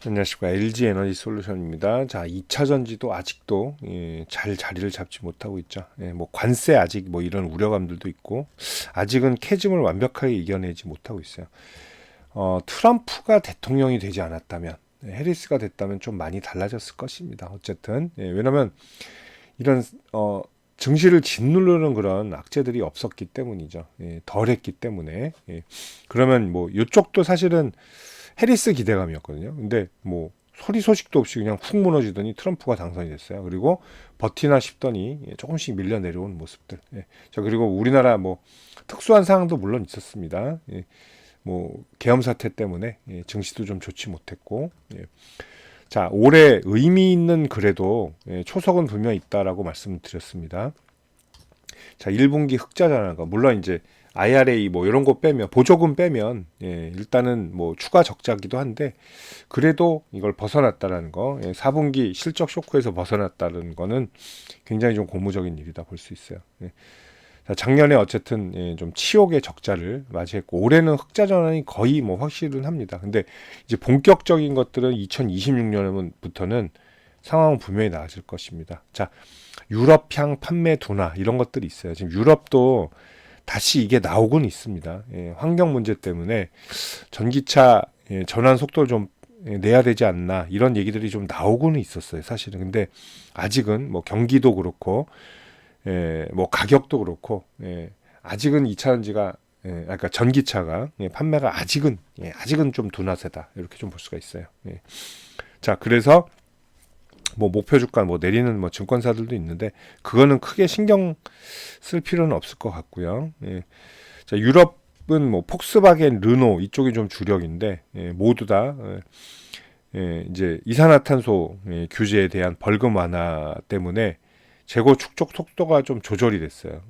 안녕하십니까. LG 에너지 솔루션입니다. 자, 2차 전지도 아직도 잘 자리를 잡지 못하고 있죠. 뭐 관세 아직 뭐 이런 우려감들도 있고 아직은 캐즘을 완벽하게 이겨내지 못하고 있어요. 트럼프가 대통령이 되지 않았다면 해리스가 됐다면 좀 많이 달라졌을 것입니다. 어쨌든 왜냐면 이런 증시를 짓누르는 그런 악재들이 없었기 때문이죠. 덜했기 때문에. 그러면 뭐 이쪽도 사실은 해리스 기대감이었거든요. 근데 뭐 소리 소식도 없이 그냥 훅 무너지더니 트럼프가 당선이 됐어요. 그리고 버티나 싶더니 조금씩 밀려 내려온 모습들. 자, 그리고 우리나라 뭐 특수한 상황도 물론 있었습니다. 뭐 계엄 사태 때문에 증시도 좀 좋지 못했고. 자, 올해 의미 있는 그래도 초석은 분명히 있다라고 말씀드렸습니다. 자, 1분기 흑자잖아요. 물론 이제 IRA 뭐 이런 거 빼면 보조금 빼면 일단은 뭐 추가 적자기도 한데 그래도 이걸 벗어났다라는 거, 4분기 실적 쇼크에서 벗어났다는 거는 굉장히 좀 고무적인 일이다 볼 수 있어요. 자, 작년에 어쨌든 좀 치욕의 적자를 맞이했고 올해는 흑자 전환이 거의 뭐 확실은 합니다. 근데 이제 본격적인 것들은 2026년부터는 상황은 분명히 나아질 것입니다. 자, 유럽향 판매 둔화 이런 것들이 있어요. 지금 유럽도 다시 이게 나오곤 있습니다. 환경 문제 때문에 전기차 전환 속도를 좀 내야 되지 않나 이런 얘기들이 좀 나오고는 있었어요. 사실은 근데 아직은 뭐 경기도 그렇고 뭐 가격도 그렇고 아직은 2차 전지가 그러니까 전기차가 판매가 아직은 좀 둔화세다 이렇게 좀 볼 수가 있어요. 자, 그래서 뭐 목표 주가 뭐 내리는 뭐 증권사들도 있는데 그거는 크게 신경 쓸 필요는 없을 것 같고요. 자, 유럽은 뭐 폭스바겐, 르노 이쪽이 좀 주력인데 모두 다 이제 이산화탄소 규제에 대한 벌금 완화 때문에 재고 축적 속도가 좀 조절이 됐어요.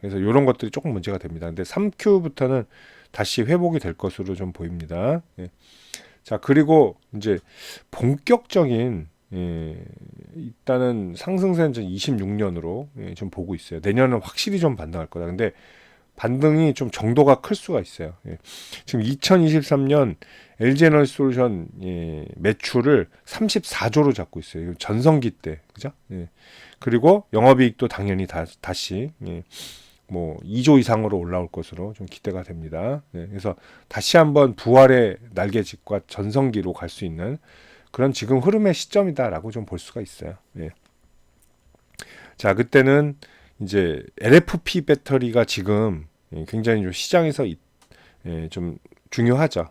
그래서 이런 것들이 조금 문제가 됩니다. 근데 3Q부터는 다시 회복이 될 것으로 좀 보입니다. 자, 그리고 이제 본격적인 일단은 상승세는 26년으로 좀 보고 있어요. 내년은 확실히 좀 반등할 거다. 근데 반등이 좀 정도가 클 수가 있어요. 지금 2023년 LG에너지솔루션 매출을 34조로 잡고 있어요. 이거 전성기 때, 그죠? 그리고 영업이익도 당연히 다시 뭐 2조 이상으로 올라올 것으로 좀 기대가 됩니다. 그래서 다시 한번 부활의 날개짓과 전성기로 갈 수 있는 그런 지금 흐름의 시점이다라고 좀 볼 수가 있어요. 자, 그때는 이제 LFP 배터리가 지금 굉장히 좀 시장에서 좀 중요하죠.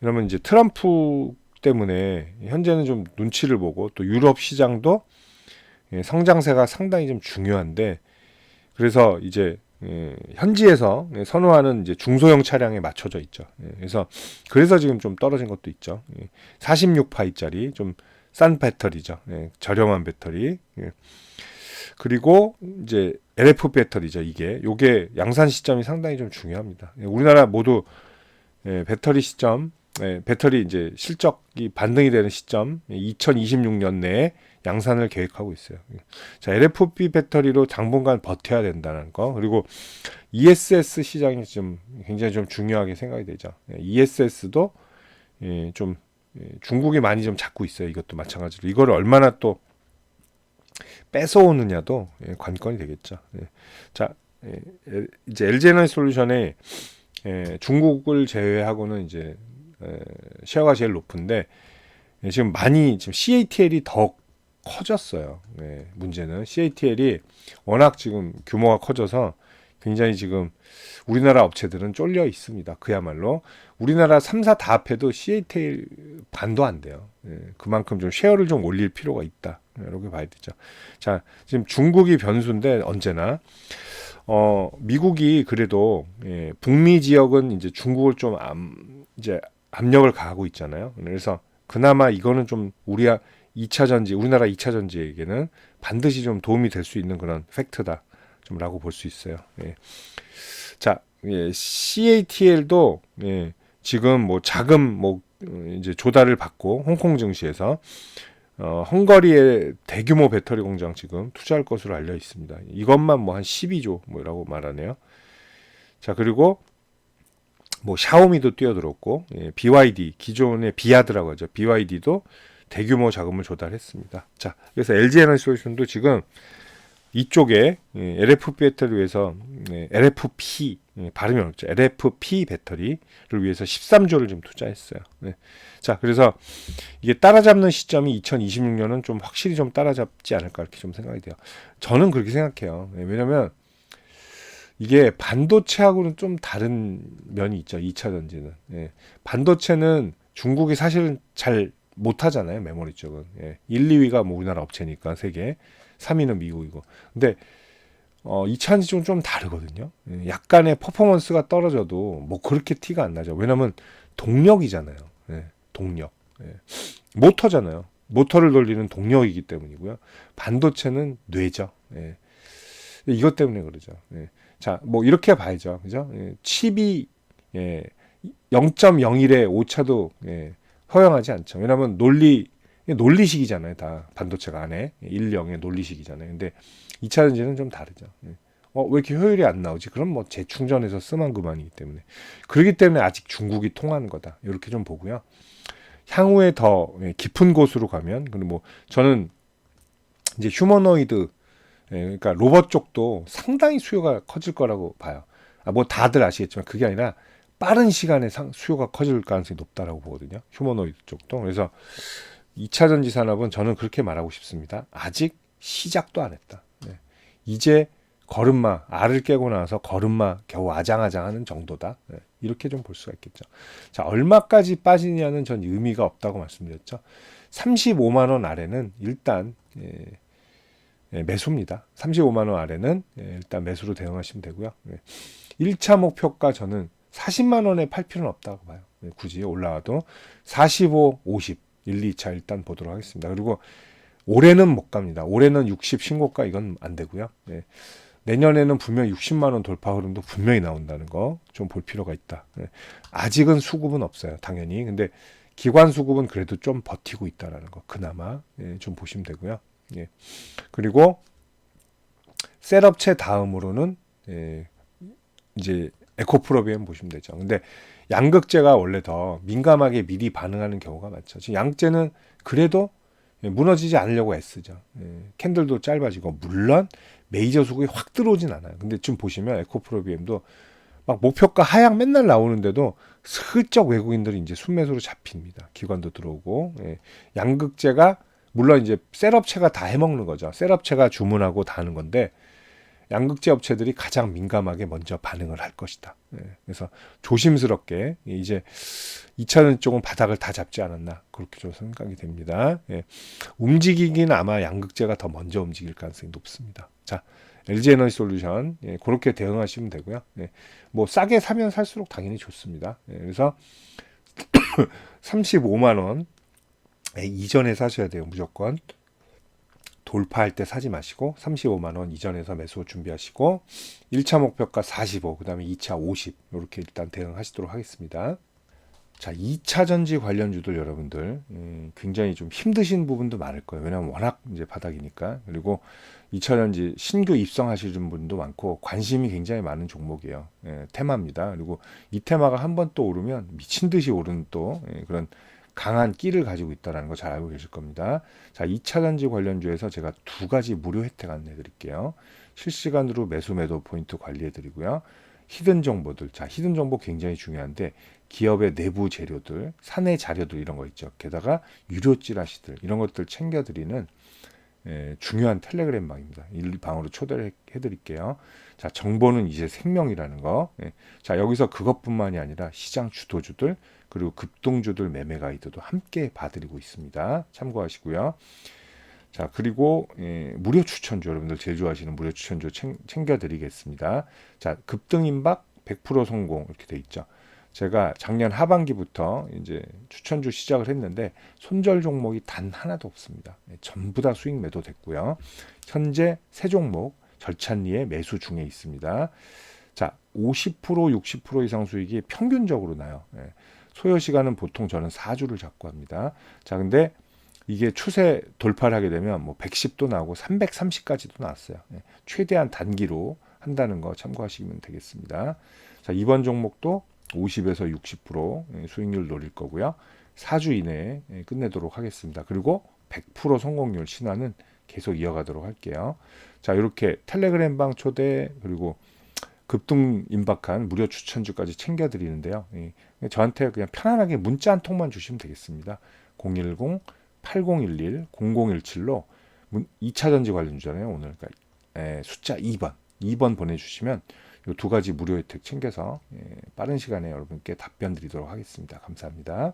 그러면 이제 트럼프 때문에 현재는 좀 눈치를 보고 또 유럽 시장도 성장세가 상당히 좀 중요한데 그래서 이제 현지에서 선호하는 이제 중소형 차량에 맞춰져 있죠. 그래서 지금 좀 떨어진 것도 있죠. 46파이짜리 좀 싼 배터리죠. 저렴한 배터리. 그리고 이제 LF 배터리죠. 요게 양산 시점이 상당히 좀 중요합니다. 우리나라 모두 배터리 시점, 배터리 이제 실적이 반등이 되는 시점 2026년 내에 양산을 계획하고 있어요. 자, LFP 배터리로 당분간 버텨야 된다는 거. 그리고 ESS 시장이 좀 굉장히 좀 중요하게 생각이 되죠. ESS도 좀 중국이 많이 좀 잡고 있어요. 이것도 마찬가지로. 이거를 얼마나 또 뺏어오느냐도 관건이 되겠죠. 자, 이제 LG에너지솔루션의 중국을 제외하고는 이제 쉐어가 제일 높은데 지금 CATL이 더 커졌어요. 문제는 CATL이 워낙 지금 규모가 커져서 굉장히 지금 우리나라 업체들은 쫄려 있습니다. 그야말로 우리나라 3사 다 합해도 CATL 반도 안 돼요. 그만큼 좀 쉐어를 좀 올릴 필요가 있다. 이렇게 봐야 되죠. 자, 지금 중국이 변수인데 언제나 미국이 그래도 북미 지역은 이제 중국을 좀 이제 압력을 가하고 있잖아요. 그래서 그나마 이거는 좀 우리나라 2차 전지에게는 반드시 좀 도움이 될 수 있는 그런 팩트다. 좀라고 볼 수 있어요. 자, CATL도 지금 뭐 자금 뭐 이제 조달을 받고 홍콩 증시에서 헝가리의 대규모 배터리 공장 지금 투자할 것으로 알려 있습니다. 이것만 뭐 한 12조 뭐라고 말하네요. 자, 그리고 뭐 샤오미도 뛰어들었고, BYD 기존의 비아드라고 하죠. BYD도 대규모 자금을 조달했습니다. 자, 그래서 LG 에너지솔루션도 지금 이쪽에 LFP 배터리 위해서 LFP 발음이 어렵죠. LFP 배터리를 위해서 13조를 지금 투자했어요. 네. 자, 그래서 이게 따라잡는 시점이 2026년은 좀 확실히 좀 따라잡지 않을까 이렇게 좀 생각이 돼요. 저는 그렇게 생각해요. 왜냐면 이게 반도체하고는 좀 다른 면이 있죠. 2차 전지는. 반도체는 중국이 사실은 잘 못하잖아요. 메모리 쪽은. 1, 2위가 뭐 우리나라 업체니까 세계. 3위는 미국이고. 근데 2차 전지 쪽은 좀 다르거든요. 약간의 퍼포먼스가 떨어져도 뭐 그렇게 티가 안 나죠. 왜냐면 동력이잖아요. 동력. 모터잖아요. 모터를 돌리는 동력이기 때문이고요. 반도체는 뇌죠. 이것 때문에 그러죠. 자, 뭐 이렇게 봐야죠. 그죠? 칩이 0.01의 오차도 허용하지 않죠. 왜냐하면 논리식이잖아요. 다 반도체가 안에 1, 0의 논리식이잖아요. 근데 2차 전지는 좀 다르죠. 왜 이렇게 효율이 안 나오지? 그럼 뭐 재충전해서 쓰면 그만이기 때문에. 그렇기 때문에 아직 중국이 통하는 거다. 이렇게 좀 보고요. 향후에 더 깊은 곳으로 가면, 그리고 뭐 저는 이제 휴머노이드, 그러니까 로봇 쪽도 상당히 수요가 커질 거라고 봐요. 뭐 다들 아시겠지만 그게 아니라 빠른 시간에 수요가 커질 가능성이 높다라고 보거든요. 휴머노이드 쪽도. 그래서 2차 전지 산업은 저는 그렇게 말하고 싶습니다. 아직 시작도 안 했다. 이제 걸음마, 알을 깨고 나서 걸음마 겨우 아장아장하는 정도다. 이렇게 좀 볼 수가 있겠죠. 자, 얼마까지 빠지냐는 전 의미가 없다고 말씀드렸죠. 35만 원 아래는 일단 매수입니다. 35만 원 아래는 일단 매수로 대응하시면 되고요. 1차 목표가 저는 40만 원에 팔 필요는 없다고 봐요. 굳이 올라와도 45, 50, 1, 2차 일단 보도록 하겠습니다. 그리고 올해는 못 갑니다. 올해는 60 신고가 이건 안 되고요. 내년에는 분명히 60만 원 돌파 흐름도 분명히 나온다는 거 좀 볼 필요가 있다. 아직은 수급은 없어요. 당연히. 근데 기관 수급은 그래도 좀 버티고 있다라는 거 그나마 좀 보시면 되고요. 그리고 셀업체 다음으로는 이제 에코프로비엠 보시면 되죠. 근데 양극재가 원래 더 민감하게 미리 반응하는 경우가 많죠. 지금 양재는 그래도 무너지지 않으려고 애쓰죠. 캔들도 짧아지고 물론 메이저 수급이 확 들어오진 않아요. 근데 지금 보시면 에코프로비엠도 막 목표가 하향 맨날 나오는데도 슬쩍 외국인들이 이제 순매수로 잡힙니다. 기관도 들어오고 양극재가 물론 이제 셀업체가 다 해먹는 거죠. 셀업체가 주문하고 다 하는 건데 양극재 업체들이 가장 민감하게 먼저 반응을 할 것이다. 그래서 조심스럽게 이제 2차전 쪽은 바닥을 다 잡지 않았나 그렇게 좀 생각이 됩니다. 움직이긴 아마 양극재가 더 먼저 움직일 가능성이 높습니다. 자, LG에너지솔루션 그렇게 대응하시면 되고요. 뭐 싸게 사면 살수록 당연히 좋습니다. 그래서 35만 원 이전에 사셔야 돼요. 무조건. 돌파할 때 사지 마시고 35만 원 이전에서 매수 준비하시고 1차 목표가 45, 그다음에 2차 50 이렇게 일단 대응하시도록 하겠습니다. 자, 2차 전지 관련주들 여러분들 굉장히 좀 힘드신 부분도 많을 거예요. 왜냐하면 워낙 이제 바닥이니까. 그리고 2차 전지 신규 입성하시는 분도 많고 관심이 굉장히 많은 종목이에요. 테마입니다. 그리고 이 테마가 한번 또 오르면 미친 듯이 오르는 또 그런 강한 끼를 가지고 있다는 거 잘 알고 계실 겁니다. 자, 2차 전지 관련주에서 제가 두 가지 무료 혜택 안내 드릴게요. 실시간으로 매수 매도 포인트 관리해 드리고요. 히든 정보들. 자, 히든 정보 굉장히 중요한데 기업의 내부 재료들, 사내 자료들 이런 거 있죠. 게다가 유료 찌라시들 이런 것들 챙겨 드리는 중요한 텔레그램방입니다. 이 방으로 초대를 해 드릴게요. 자, 정보는 이제 생명이라는 거. 자, 여기서 그것뿐만이 아니라 시장 주도주들 그리고 급등주들 매매 가이드도 함께 봐드리고 있습니다. 참고하시고요. 자, 그리고 무료 추천주 여러분들 제일 좋아하시는 무료 추천주 챙겨드리겠습니다. 자, 급등 임박 100% 성공 이렇게 돼 있죠. 제가 작년 하반기부터 이제 추천주 시작을 했는데 손절 종목이 단 하나도 없습니다. 전부 다 수익 매도 됐고요. 현재 세 종목 절찬리에 매수 중에 있습니다. 자, 50% 60% 이상 수익이 평균적으로 나요. 소요 시간은 보통 저는 4주를 잡고 합니다. 자, 근데 이게 추세 돌파를 하게 되면 뭐 110도 나오고 330까지도 나왔어요. 최대한 단기로 한다는 거 참고하시면 되겠습니다. 자, 이번 종목도 50에서 60% 수익률 노릴 거고요. 4주 이내에 끝내도록 하겠습니다. 그리고 100% 성공률 신화는 계속 이어가도록 할게요. 자, 이렇게 텔레그램 방 초대 그리고 급등 임박한 무료 추천주까지 챙겨드리는데요. 저한테 그냥 편안하게 문자 한 통만 주시면 되겠습니다. 010-8011-0017로 2차 전지 관련주잖아요. 오늘 그러니까 숫자 2번 보내주시면 이 두 가지 무료 혜택 챙겨서 빠른 시간에 여러분께 답변 드리도록 하겠습니다. 감사합니다.